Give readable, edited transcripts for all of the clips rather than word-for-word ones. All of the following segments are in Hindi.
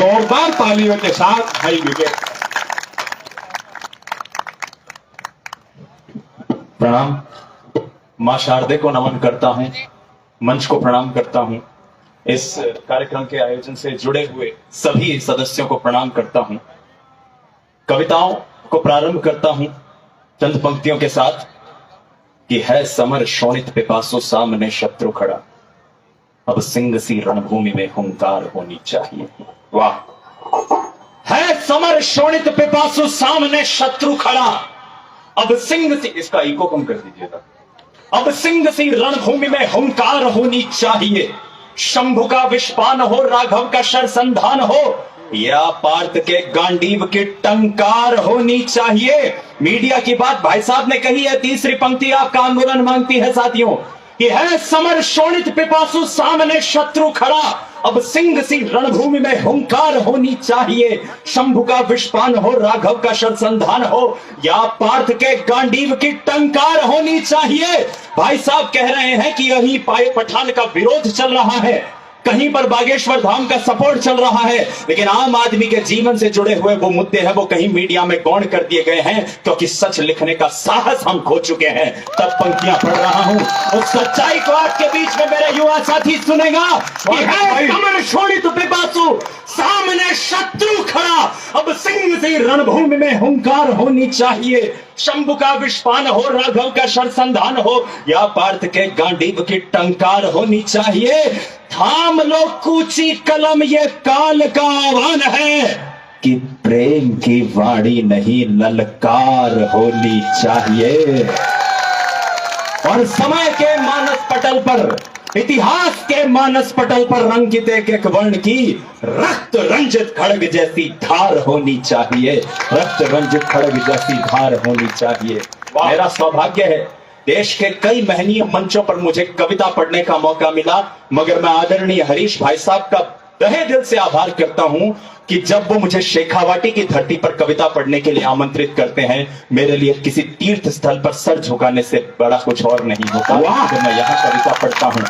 जोरदार तालियों के साथ भाई विवेक। प्रणाम। मां शारदे को नमन करता हूं, मंच को प्रणाम करता हूं, इस कार्यक्रम के आयोजन से जुड़े हुए सभी सदस्यों को प्रणाम करता हूं। कविताओं को प्रारंभ करता हूं चंद पंक्तियों के साथ कि है समर शोणित पिपासु सामने शत्रु खड़ा, अब सिंह सी रणभूमि में हुंकार होनी चाहिए। वाह। है समर शोणित पिपासु सामने शत्रु खड़ा, अब सिंह सी, इसका इको कम कर दीजिएगा, अब सिंह सी रणभूमि में हुंकार होनी चाहिए। शंभु का विषपान हो, राघव का शरसंधान हो, या पार्थ के गांडीव की टंकार होनी चाहिए। मीडिया की बात भाई साहब ने कही है, तीसरी पंक्ति आपका आंदोलन मांगती है साथियों कि है समर शोणित पिपासु सामने शत्रु खड़ा, अब सिंह सी रणभूमि में हुंकार होनी चाहिए। शंभु का विषपान हो, राघव का शरसंधान हो, या पार्थ के गांडीव की टंकार होनी चाहिए। भाई साहब कह रहे हैं कि यही पाए पठान का विरोध चल रहा है, कहीं पर बागेश्वर धाम का सपोर्ट चल रहा है, लेकिन आम आदमी के जीवन से जुड़े हुए वो मुद्दे हैं वो कहीं मीडिया में गौण कर दिए गए हैं, क्योंकि सच लिखने का साहस हम खो चुके हैं। तब पंक्तियां पढ़ रहा हूं, उस सच्चाई को आपके बीच में मेरे युवा साथी सुनेगा कि है समर शोणित पिपासु सामने शत्रु खड़ा, अब सिंह सी रणभूमि में हुंकार होनी चाहिए। शंभु का विषपान हो, राघव का शरसंधान हो, या पार्थ के गांडीव की टंकार होनी चाहिए। थाम लो कूची कलम, ये काल का आह्वान है कि प्रेम की वाणी नहीं ललकार होनी चाहिए। और समय के मानस पटल पर, इतिहास के मानस पटल पर रंगित एक एक वर्ण की रक्त रंजित खड़ग जैसी धार होनी चाहिए, रक्त रंजित खड़ग जैसी धार होनी चाहिए। मेरा सौभाग्य है देश के कई महनीय मंचों पर मुझे कविता पढ़ने का मौका मिला, मगर मैं आदरणीय हरीश भाई साहब का तहे दिल से आभार करता हूं कि जब वो मुझे शेखावाटी की धरती पर कविता पढ़ने के लिए आमंत्रित करते हैं, मेरे लिए किसी तीर्थ स्थल पर सर झुकाने से बड़ा कुछ और नहीं होता। तो मैं यहां कविता पढ़ता हूं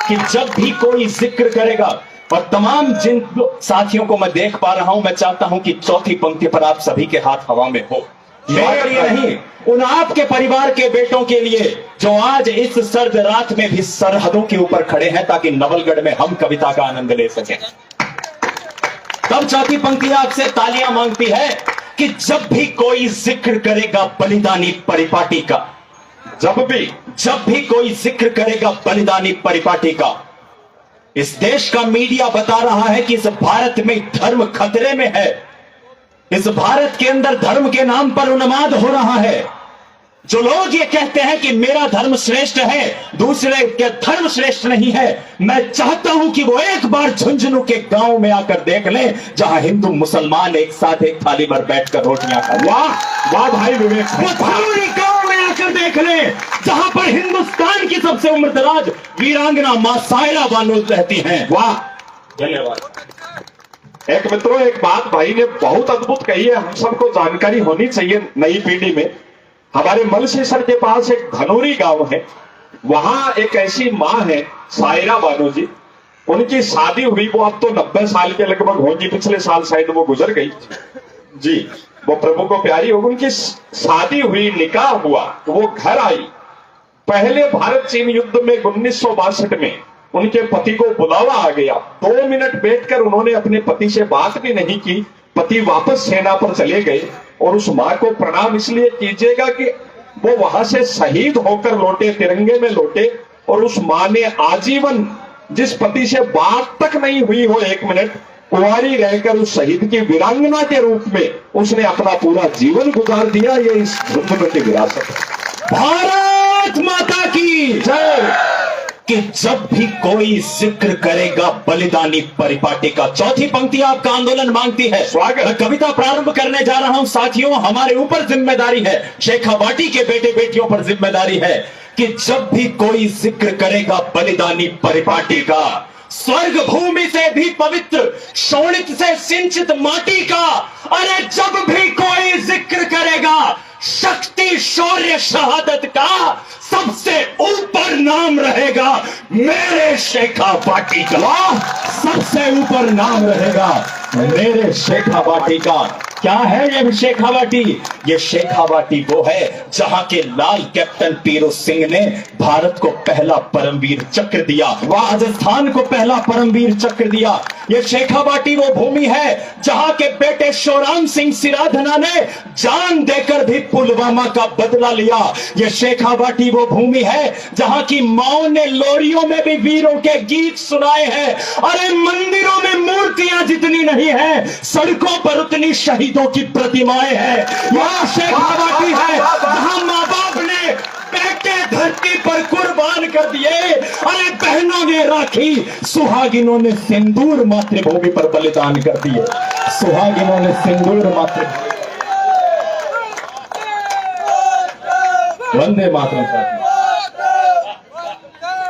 कि जब भी कोई जिक्र करेगा, और तमाम जिन साथियों को मैं देख पा रहा हूं, मैं चाहता हूं कि चौथी पंक्ति पर आप सभी के हाथ हवा में हो। मेरे लिए नहीं, उन आपके परिवार के बेटों के लिए जो आज इस सर्द रात में भी सरहदों के ऊपर खड़े हैं, ताकि नवलगढ़ में हम कविता का आनंद ले सकें। तब चौथी पंक्ति आपसे तालियां मांगती है कि जब भी कोई जिक्र करेगा बलिदानी परिपाटी का, जब भी कोई जिक्र करेगा बलिदानी परिपाटी का, इस देश का मीडिया बता रहा है कि इस भारत में धर्म खतरे में है, इस भारत के अंदर धर्म के नाम पर उन्माद हो रहा है। जो लोग ये कहते हैं कि मेरा धर्म श्रेष्ठ है, दूसरे के धर्म श्रेष्ठ नहीं है, मैं चाहता हूं कि वो एक बार झुंझुनू के गांव में आकर देख लें, जहां हिंदू मुसलमान एक साथ एक थाली पर बैठकर रोटियां खाते। वाह वाह भाई विवेक। वो धर्मी गांव में आकर देख लें जहां पर हिंदुस्तान की सबसे उम्रदराज वीरांगना मां सायरा बानो रहती हैं। वाह, धन्यवाद। एक मित्रों, एक बात भाई ने बहुत अद्भुत कही है, हम सबको जानकारी होनी चाहिए नई पीढ़ी में। हमारे मलसेसर के पास एक धनोरी गांव है, वहां एक ऐसी माँ है सायरा बानो जी, उनकी शादी हुई, वो अब तो 90 साल के लगभग होगी, पिछले साल शायद वो गुजर गई जी, वो प्रभु को प्यारी होगी। उनकी शादी हुई, निकाह हुआ, तो वो घर आई। पहले भारत चीन युद्ध में 1962 में उनके पति को बुलावा आ गया, 2 मिनट बैठकर उन्होंने अपने पति से बात भी नहीं की, पति वापस सेना पर चले गए। और उस मां को प्रणाम इसलिए कीजिएगा कि वो वहां से शहीद होकर लौटे, तिरंगे में लौटे, और उस मां ने आजीवन जिस पति से बात तक नहीं हुई हो 1 मिनट, कुंवारी रहकर उस शहीद की वीरांगना के रूप में उसने अपना पूरा जीवन गुजार दिया। ये इस झुंझुनू की विरासत है। भारत माता की जय। कि जब भी कोई जिक्र करेगा बलिदानी परिपाटी का, चौथी पंक्ति आपका आंदोलन मांगती है। स्वागत। मैं कविता प्रारंभ करने जा रहा हूं साथियों, हमारे ऊपर जिम्मेदारी है, शेखावाटी के बेटे बेटियों पर जिम्मेदारी है कि जब भी कोई जिक्र करेगा बलिदानी परिपाटी का, स्वर्ग भूमि से भी पवित्र शोणित से सिंचित माटी का, अरे जब भी कोई जिक्र करेगा शक्ति शौर्य शहादत का, सबसे ऊपर नाम रहेगा मेरे शेखावाटी का, सबसे ऊपर नाम रहेगा मेरे शेखावाटी का। क्या है ये शेखावाटी? ये शेखावाटी वो है जहां के लाल कैप्टन पीरू सिंह ने भारत को पहला परमवीर चक्र दिया, राजस्थान को पहला परमवीर चक्र दिया। ये शेखावाटी वो भूमि है जहां के बेटे शिवराम सिंह सिराधना ने जान देकर भी पुलवामा का बदला लिया। ये शेखावाटी वो भूमि है जहां की माओ ने लोरियों में भी वीरों के गीत सुनाए हैं। अरे मंदिरों में मूर्तियां जितनी नहीं है, सड़कों पर उतनी शहीदों की प्रतिमाएं हैं। यह शेखावाटी है जहां मां बाप ने बेटे धरती पर कुर्बान कर दिए। अरे बहनों ने राखी, सुहागिनों ने सिंदूर मातृभूमि पर बलिदान कर दिए। सुहागिनों ने सिंदूर मातृभूमि। वंदे मातरम।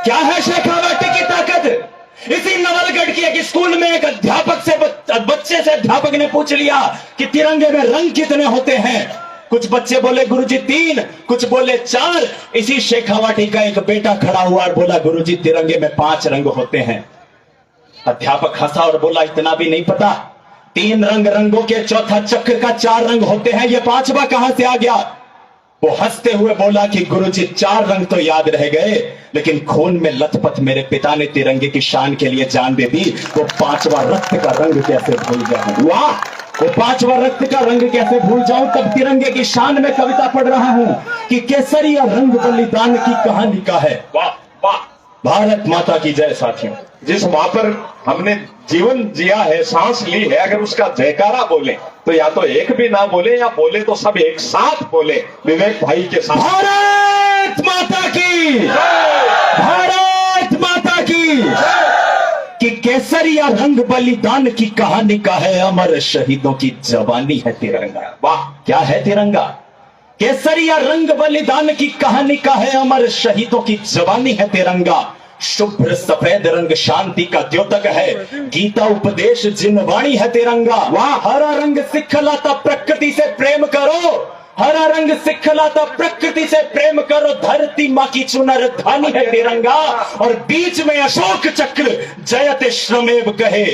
क्या है शेखावाटी की ताकत? इसी नवलगढ़ की एक स्कूल में एक अध्यापक से बच्चे से अध्यापक ने पूछ लिया कि तिरंगे में रंग कितने होते हैं। कुछ बच्चे बोले गुरुजी 3, कुछ बोले 4। इसी शेखावाटी का एक बेटा खड़ा हुआ और बोला गुरुजी तिरंगे में 5 रंग होते हैं। अध्यापक हंसा और बोला इतना भी नहीं पता? 3 रंगों के चौथा चक्र का 4 रंग होते हैं, ये 5वां कहां से आ गया? वो हंसते हुए बोला कि गुरुजी 4 रंग तो याद रह गए, लेकिन खून में लथपथ मेरे पिता ने तिरंगे की शान के लिए जान दे दी। वो 5वां रक्त का रंग कैसे भूल जाऊं? वाह, वो 5वां रक्त का रंग कैसे भूल जाऊं? तब तिरंगे की शान में कविता पढ़ रहा हूं कि केसरिया रंग बलिदान की कहानी का है। वाह वाह, भारत माता की जय। साथियों, जिस मां पर हमने जीवन जिया है, सांस ली है, अगर उसका जयकारा बोले तो या तो एक भी ना बोले या बोले तो सब एक साथ बोले विवेक भाई के साथ। भारत माता की, भारत माता की। कि केसरिया रंग बलिदान की कहानी का है, अमर शहीदों की जवानी है तिरंगा। वाह, क्या है तिरंगा? केसरिया रंग बलिदान की कहानी का है, अमर शहीदों की जवानी है तिरंगा। शुभ्र सफेद रंग शांति का द्योतक है, गीता उपदेश जिनवाणी है तिरंगा। वाह, हरा रंग सिखलाता प्रकृति से प्रेम करो, हरा रंग सिखलाता प्रकृति से प्रेम करो, धरती माँ की चुनर धानी है तिरंगा। और बीच में अशोक चक्र जयते श्रमेव कहे,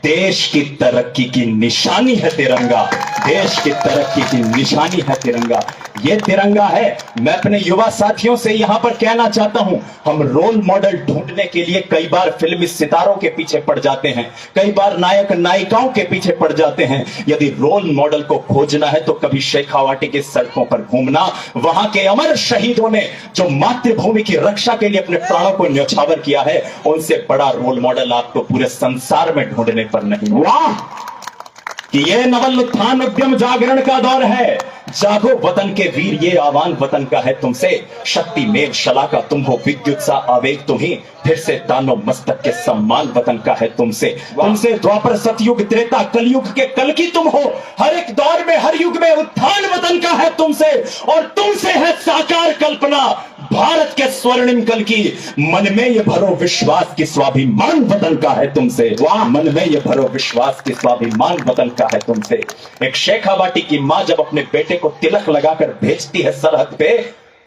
देश की तरक्की की निशानी है तिरंगा। देश की तरक्की की निशानी है तिरंगा। ये तिरंगा है। मैं अपने युवा साथियों से यहां पर कहना चाहता हूं, हम रोल मॉडल ढूंढने के लिए कई बार फिल्मी सितारों के पीछे पड़ जाते हैं, कई बार नायक नायिकाओं के पीछे पड़ जाते हैं। यदि रोल मॉडल को खोजना है तो कभी शेखावाटी के सड़कों पर घूमना, वहां के अमर शहीदों ने जो मातृभूमि की रक्षा के लिए अपने प्राणों को न्यौछावर किया है, उनसे बड़ा रोल मॉडल आपको पूरे संसार में ढूंढने पर नहीं। वाह, कि ये नवल उत्थान उद्यम जागरण का दौर है। जागो वतन के वीर, ये आह्वान वतन का है तुमसे। शक्ति मेघ शलाका तुम हो, विद्युत सा आवेग तुम ही, फिर से दानो मस्तक के सम्मान वतन का है तुमसे। तुमसे द्वापर सतयुग त्रेता कलयुग के कल की तुम हो, हर एक दौर में हर युग में उत्थान वतन का है तुमसे। और तुमसे है साकार कल्पना भारत के स्वर्णिम कल की, मन में ये भरो विश्वास की स्वाभिमान वतन का है तुमसे। वाह, मन में ये भरो विश्वास की स्वाभिमान वतन का है तुमसे। एक शेखावाटी की मां जब अपने बेटे को तिलक लगाकर भेजती है सरहद पे,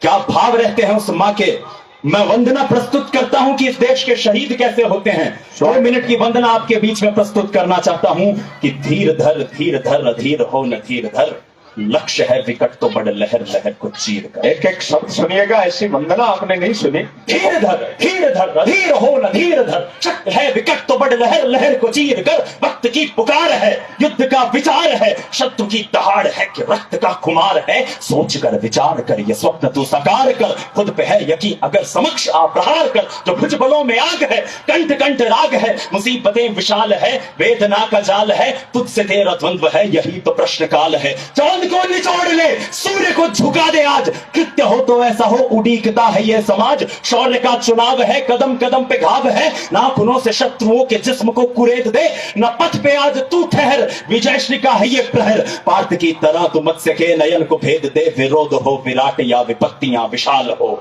क्या भाव रहते हैं उस मां के। मैं वंदना प्रस्तुत करता हूं कि इस देश के शहीद कैसे होते हैं। 2 मिनट की वंदना आपके बीच में प्रस्तुत करना चाहता हूं कि धीर धर अधीर हो न धीर धर, लक्ष्य है विकट तो बड़ लहर लहर को चीर कर। एक एक शब्द सुनिएगा, ऐसी वंदना आपने नहीं सुनी। धीर धर अधीर हो न धीर धर, शक्ति है विकट तो बड़ लहर लहर को चीर कर। वक्त की पुकार है, युद्ध का विचार है, शत्रु की दहाड़ है कि रक्त का खुमार है। सोच कर विचार कर ये स्वप्न तू साकार कर, खुद पे है यकीन अगर समक्ष आ प्रहार कर। जो भुजबलों में आग है, कंठ कंठ राग है, मुसीबतें विशाल है, वेदना का जाल है, तुझसे तेरा द्वंद्व है, यही तो प्रश्न काल है। चांद को निचोड़ ले, सूर्य को झुका दे आज, कृत्य हो तो ऐसा हो, उड़ीकता है ये समाज। शौर्य का चुनाव है, कदम कदम पे घाव है, नाखूनों से शत्रुओं के जिस्म को कुरेद दे। न पथ पे आज तू ठहर, विजयश्री का है ये प्रहर, पार्थ की तरह तू मत्स्य के नयन को भेद दे। विरोध हो विराट या विपत्तियां विशाल हो,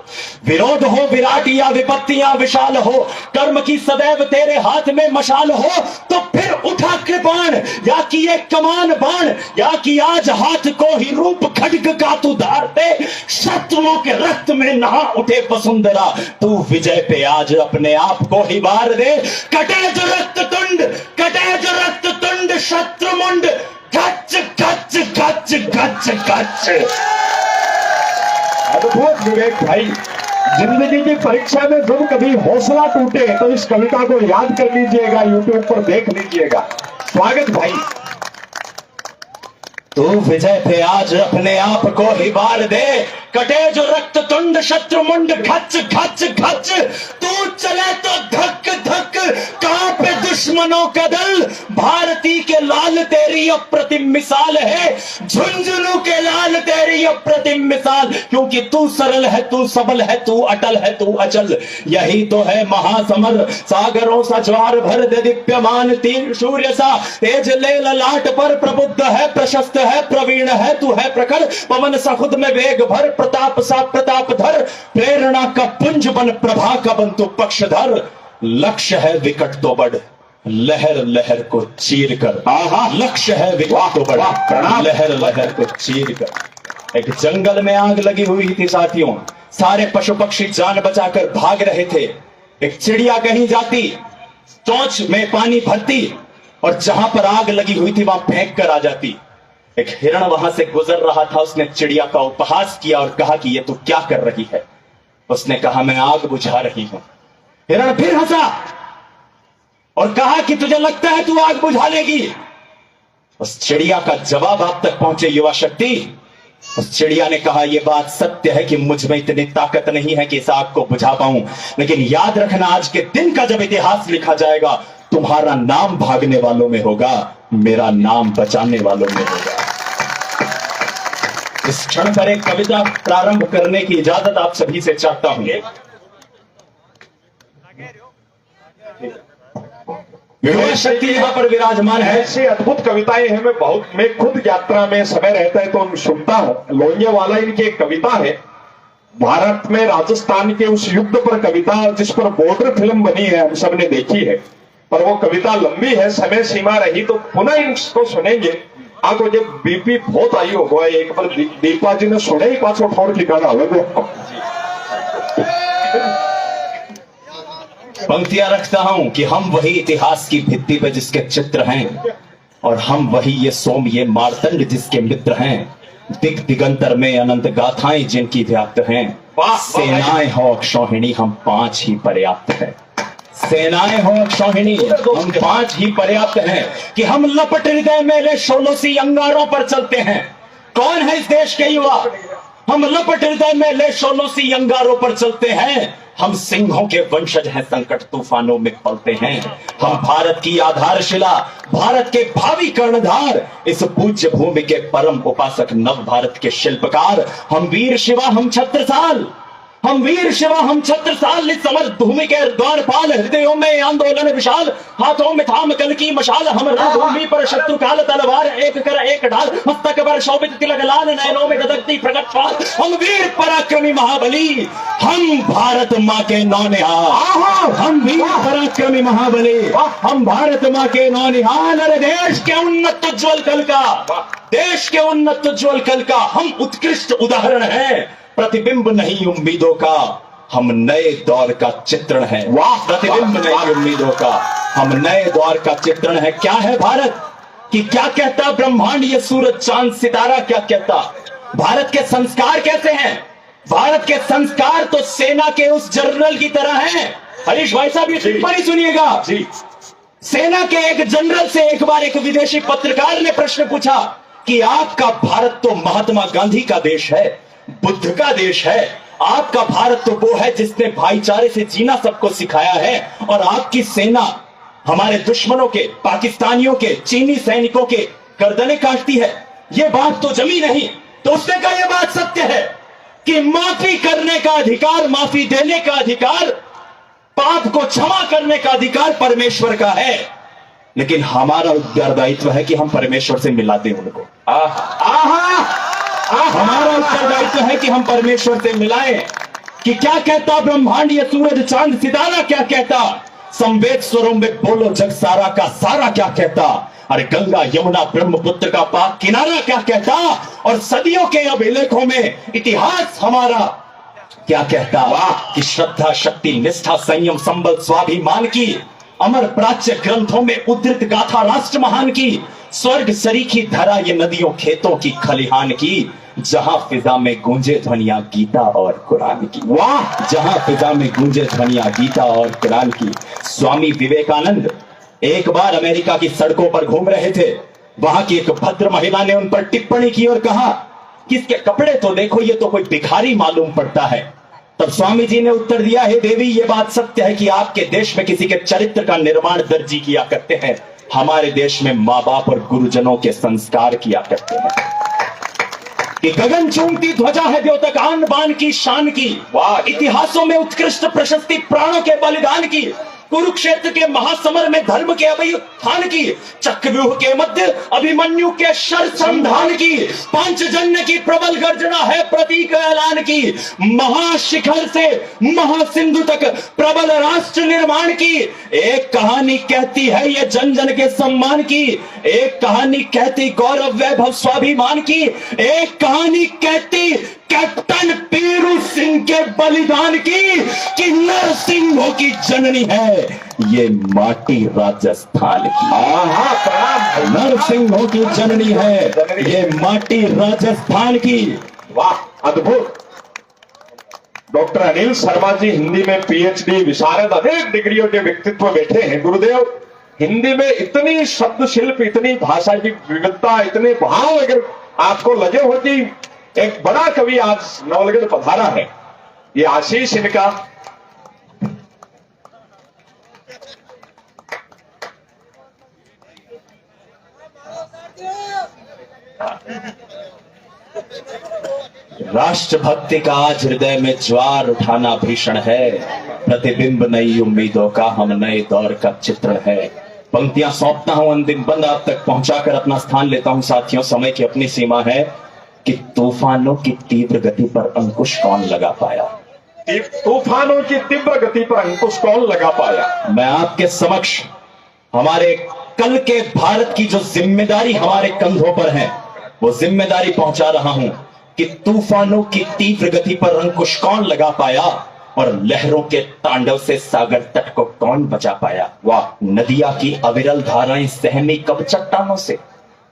विरोध हो विराट या विपत्तियां विशाल हो, कर्म की सदैव तेरे हाथ में मशाल हो। तो फिर उठा कृपाण, या कि ये कमान बाण, या कि आज हाथ भारत को ही रूप खड्ग का तू धारते, शत्रुओं के रक्त में नहा उठे वसुंधरा, तू विजय पे आज अपने आप को ही वार दे। कटे जो रक्त तुंड, कटे जो रक्त तुंड शत्रुमुंड, गच गच गच गच गच। अद्भुत विवेक भाई। जिंदगी की परीक्षा में जब कभी हौसला टूटे तो इस कविता को याद कर लीजिएगा, यूट्यूब पर देख लीजिएगा। स्वागत भाई। तू विजय पे आज अपने आप को ही वार दे, कटे जो रक्त तुंड शत्रुमुंड, घच घच घच। तू चले तो धक धक कांपे दुश्मनों का दल, भारती के लाल तेरी अप्रतिम मिसाल है, झुंझुनू के लाल तेरी अप्रतिम मिसाल। क्योंकि तू सरल है, तू सबल है, तू अटल है, तू अचल। यही तो है महासमर, सागरों सा ज्वार भर दे दीप्यमान तीर सूर्य सा, तेज ले ललाट पर प्रबुद्ध है, प्रशस्त है, प्रवीण है, तू है प्रखर, पवन सा खुद में वेग भर, प्रताप सा प्रताप धर, प्रेरणा का पुंज बन, प्रभा का बन तू पक्षधर। लक्ष्य है विकट तो बढ़, लहर लहर को चीर कर। लक्ष्य है विकट तो बढ़, लहर लहर को चीर कर। एक जंगल में आग लगी हुई थी साथियों, सारे पशु पक्षी जान बचाकर भाग रहे थे। एक चिड़िया कहीं जाती, चोंच में पानी भरती और जहां पर आग लगी हुई थी वहां फेंक कर आ जाती। एक हिरण वहां से गुजर रहा था, उसने चिड़िया का उपहास किया और कहा कि ये तू क्या कर रही है। उसने कहा मैं आग बुझा रही हूं। हिरण फिर हंसा और कहा कि तुझे लगता है तू आग बुझा लेगी। उस चिड़िया का जवाब आप तक पहुंचे युवा शक्ति। उस चिड़िया ने कहा यह बात सत्य है कि मुझ में इतनी ताकत नहीं है कि इस आग को बुझा पाऊं, लेकिन याद रखना आज के दिन का जब इतिहास लिखा जाएगा, तुम्हारा नाम भागने वालों में होगा, मेरा नाम बचाने वालों में होगा। इस क्षण पर एक कविता प्रारंभ करने की इजाजत आप सभी से चाहता हूं। युवा शक्ति यहां पर विराजमान है। ऐसी अद्भुत कविताएं हैं, मैं खुद यात्रा में समय रहता है तो सुनता हूं। लोहियावाला इनकी एक कविता है, भारत में राजस्थान के उस युद्ध पर कविता जिस पर बॉर्डर फिल्म बनी है, हम सब ने देखी है, पर वो कविता लंबी है, समय सीमा रही तो पुनः इसको सुनेंगे। आपको जब बीपी बहुत आई होगा, एक बार दीपा जी ने सुने ही पांच ठोर ठिकाना होगा। पंक्तियां रखता हूं कि हम वही इतिहास की भित्ति पे जिसके चित्र हैं, और हम वही ये सोम ये मार्तंड जिसके मित्र हैं, दिग दिगंतर में अनंत गाथाएं जिनकी व्याप्त हैं। सेनाएं हो अक्षौहिणी हम पांच ही पर्याप्त हैं। सेनाएं हो अक्षौहिणी हम पांच ही पर्याप्त हैं कि हम लपट हृदय मेले शोलोसी अंगारों पर चलते हैं। कौन है इस देश के युवा? हम लपट हृदय मेले शोलोसी अंगारों पर चलते हैं। हम सिंहों के वंशज हैं, संकट तूफानों में पलते हैं। हम भारत की आधारशिला, भारत के भावी कर्णधार, इस पूज्य भूमि के परम उपासक, नव भारत के शिल्पकार। हम वीर शिवा हम छत्रसाल, हम वीर शिवा हम छत्रसाल, इस समर भूमि के द्वारपाल, हृदयों में आंदोलन विशाल, हाथों में थाम कल की मशाल। हम रणभूमि पर शत्रु काल तलवार, एक कर एक ढाल, मस्तक पर शोभित तिलक लाल, नयनों में धधकती प्रकट फाल। हम वीर पराक्रमी महाबली, हम भारत माँ के नौनिहाल। हम वीर पराक्रमी महाबली, हम भारत माँ के नौनिहाल। अरे देश के उन्नत उज्ज्वल कल का, देश के उन्नत उज्ज्वल कल का हम उत्कृष्ट उदाहरण हैं। प्रतिबिंब नहीं उम्मीदों का, हम नए दौर का चित्रण है। वाह, प्रतिबिंब नहीं उम्मीदों का, हम नए दौर का चित्रण है। क्या है भारत कि क्या कहता ब्रह्मांड, ये सूरज चांद सितारा क्या कहता। भारत के संस्कार कैसे हैं? भारत के संस्कार तो सेना के उस जनरल की तरह हैं। हरीश भाई साहब ये टिप्पणी सुनिएगा जी। सेना के एक जनरल से एक बार एक विदेशी पत्रकार ने प्रश्न पूछा कि आपका भारत तो महात्मा गांधी का देश है, बुद्ध का देश है, आपका भारत तो वो है जिसने भाईचारे से जीना सबको सिखाया है, और आपकी सेना हमारे दुश्मनों के, पाकिस्तानियों के, चीनी सैनिकों के गर्दनें काटती है। ये बात तो जमी नहीं। तो उसने कहा यह बात सत्य है कि माफी करने का अधिकार, माफी देने का अधिकार, पाप को क्षमा करने का अधिकार परमेश्वर का है, लेकिन हमारा उत्तरदायित्व है कि हम परमेश्वर से मिला दें उनको। हमारा उत्तरदायित्व है कि हम परमेश्वर से मिलाएं। कि क्या कहता ब्रह्मांड, ये सूरज चांद सितारा क्या कहता। संवेद स्वरों में बोलो जग सारा का सारा क्या कहता। अरे गंगा यमुना ब्रह्मपुत्र का पाक किनारा क्या कहता, और सदियों के अभिलेखों में इतिहास हमारा क्या कहता कि श्रद्धा शक्ति निष्ठा संयम संबल स्वाभिमान की अमर प्राच्य ग्रंथों में उद्धृत गाथा राष्ट्र महान की, स्वर्ग सरीखी धरा ये नदियों खेतों की खलिहान की, जहां फिजा में गूंजे ध्वनिया गीता और कुरान की। वाह, जहां फिजा में गूंजे ध्वनिया गीता और कुरान की। स्वामी विवेकानंद एक बार अमेरिका की सड़कों पर घूम रहे थे। वहां की एक भद्र महिला ने उन पर टिप्पणी की और कहा कि इसके कपड़े तो देखो, ये तो कोई भिखारी मालूम पड़ता है। तब स्वामी जी ने उत्तर दिया, हे देवी, ये बात सत्य है कि आपके देश में किसी के चरित्र का निर्माण दर्जी किया करते हैं, हमारे देश में माँ बाप और गुरुजनों के संस्कार किया करते हैं। कि गगन चूमती ध्वजा है द्योतक आन बान की शान की, वाह, इतिहासों में उत्कृष्ट प्रशस्ति प्राणों के बलिदान की, कुरुक्षेत्र के महासमर में धर्म के अभय उत्थान की, चक्रव्यूह के मध्य अभिमन्यु के शर संधान की, पांचजन्य की प्रबल गर्जना है प्रतीक ऐलान की, महाशिखर से महासिंधु तक प्रबल राष्ट्र निर्माण की। एक कहानी कहती है ये जन जन के सम्मान की, एक कहानी कहती गौरव वैभव स्वाभिमान की, एक कहानी कहती कैप्टन पीरू सिंह के बलिदान की, कि नरसिंहों की जननी है ये माटी राजस्थान की। प्रणाम। नरसिंहों की जननी है ये माटी राजस्थान की। वाह, अद्भुत। डॉक्टर अनिल शर्मा जी हिंदी में पीएचडी विशारद अनेक डिग्रियों के व्यक्तित्व बैठे हैं। गुरुदेव, हिंदी में इतनी शब्द शिल्प, इतनी भाषा की विविधता, इतने भाव अगर आपको लगे हो कि एक बड़ा कवि आज नवलगढ़ पधारा है, ये आशीष इनका। राष्ट्रभक्ति का आज हृदय में ज्वार उठाना भीषण है, प्रतिबिंब नई उम्मीदों का हम नए दौर का चित्रण है। पंक्तियां सौंपता हूं अंतिम बंद आप तक पहुंचाकर अपना स्थान लेता हूं। साथियों, समय की अपनी सीमा है कि तूफानों की तीव्र गति पर अंकुश कौन लगा पाया। तूफानों की तीव्र गति पर अंकुश कौन लगा पाया। मैं आपके समक्ष हमारे कल के भारत की जो जिम्मेदारी हमारे कंधों पर है, वो जिम्मेदारी पहुंचा रहा हूं कि तूफानों की तीव्र गति पर अंकुश कौन लगा पाया और लहरों के तांडव से सागर तट को कौन बचा पाया। वाह, नदिया की अविरल धाराएं सहमी कब चट्टानों से,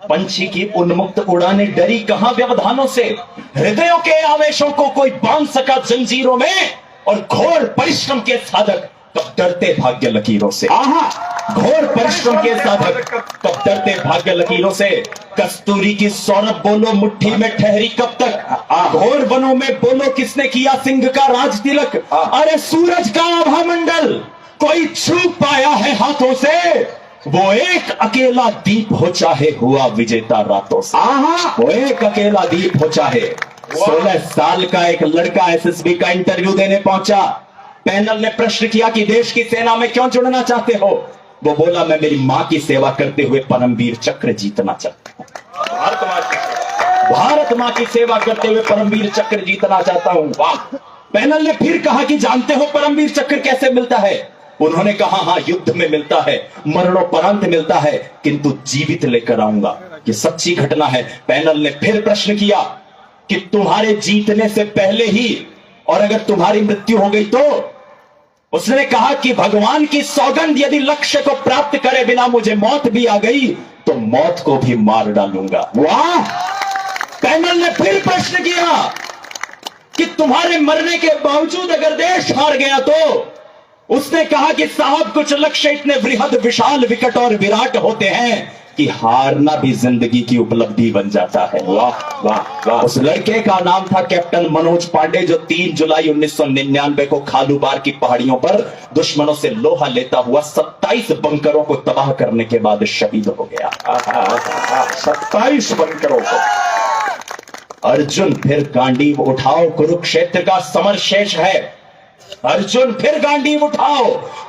पंछी की उन्मुक्त उड़ाने डरी कहां व्यवधानों से, हृदयों के आवेशों को कोई बांध सका जंजीरों में, और घोर परिश्रम के साधक कब डरते भाग्य लकीरों से। घोर परिश्रम के साधक कब डरते भाग्य लकीरों से। कस्तूरी की सौरभ बोलो मुट्ठी में ठहरी कब तक, घोर वनों में बोलो किसने किया सिंह का राज तिलक। अरे सूरज का आभा मंडल कोई छू पाया है हाथों से, वो एक अकेला दीप हो चाहे हुआ विजेता रातों से। वो एक अकेला दीप हो चाहे। 16 साल का एक लड़का एसएसबी का इंटरव्यू देने पहुंचा। पैनल ने प्रश्न किया कि देश की सेना में क्यों जुड़ना चाहते हो। वो बोला, मैं मेरी मां की सेवा करते हुए परमवीर चक्र जीतना चाहता हूं। भारत मां की सेवा करते हुए परमवीर चक्र जीतना चाहता हूं। वाह। पैनल ने फिर कहा कि जानते हो परमवीर चक्र कैसे मिलता है। उन्होंने कहा, हां, युद्ध में मिलता है, मरणोपरांत मिलता है, किंतु जीवित लेकर आऊंगा। ये सच्ची घटना है। पैनल ने फिर प्रश्न किया कि तुम्हारे जीतने से पहले ही और अगर तुम्हारी मृत्यु हो गई तो। उसने कहा कि भगवान की सौगंध, यदि लक्ष्य को प्राप्त करे बिना मुझे मौत भी आ गई तो मौत को भी मार डालूंगा। वाह। पैनल ने फिर प्रश्न किया कि तुम्हारे मरने के बावजूद अगर देश हार गया तो। उसने कहा कि साहब, कुछ लक्ष्य इतने बृहद विशाल विकट और विराट होते हैं कि हारना भी जिंदगी की उपलब्धि बन जाता है। वाह वाह वाह। उस लड़के का नाम था कैप्टन मनोज पांडे, जो 3 जुलाई 1999 को खालूबार की पहाड़ियों पर दुश्मनों से लोहा लेता हुआ 27 बंकरों को तबाह करने के बाद शहीद हो गया। 27 बंकरों को। अर्जुन फिर गांडीव उठाओ, कुरुक्षेत्र का समर शेष है। अर्जुन फिर गांडीव उठाओ,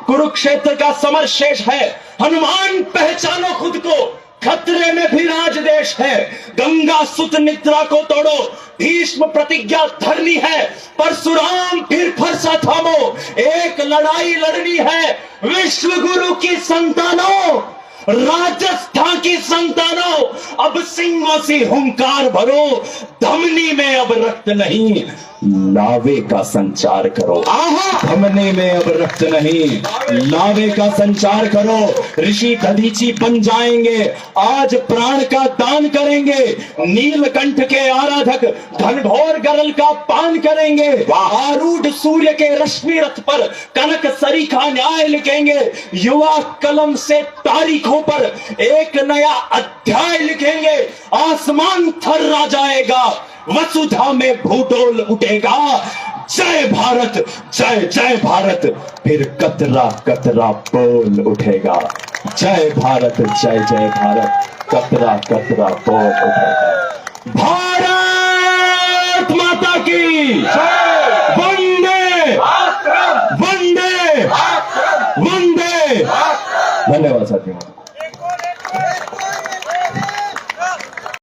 कुरुक्षेत्र का समर शेष है। हनुमान पहचानो खुद को, खतरे में भी राज देश है। गंगा सुत निद्रा को तोड़ो, भीष्म प्रतिज्ञा धरनी है। परशुराम फिर फरसा थामो, एक लड़ाई लड़नी है। विश्व गुरु की संतानों, राजस्थान की संतानों, अब सिंहों से हुंकार भरो, धमनी में अब रक्त नहीं, लावे का संचार करो। धमनी में अब रक्त नहीं, लावे का संचार करो। ऋषि दधीची बन जाएंगे, आज प्राण का दान करेंगे। नीलकंठ के आराधक घनघोर गरल का पान करेंगे। आरूढ़ सूर्य के रश्मि रथ पर कनक सरी का न्याय लिखेंगे। युवा कलम से तारीखों पर एक नया अध्याय लिखेंगे। आसमान थर्रा जाएगा, वसुधा में भूडोल उठेगा। जय भारत, जय जय भारत, फिर कतरा कतरा बोल उठेगा। जय भारत, जय जय भारत, कतरा कतरा बोल उठेगा। भारत माता की वंदे वंदे वंदे। धन्यवाद।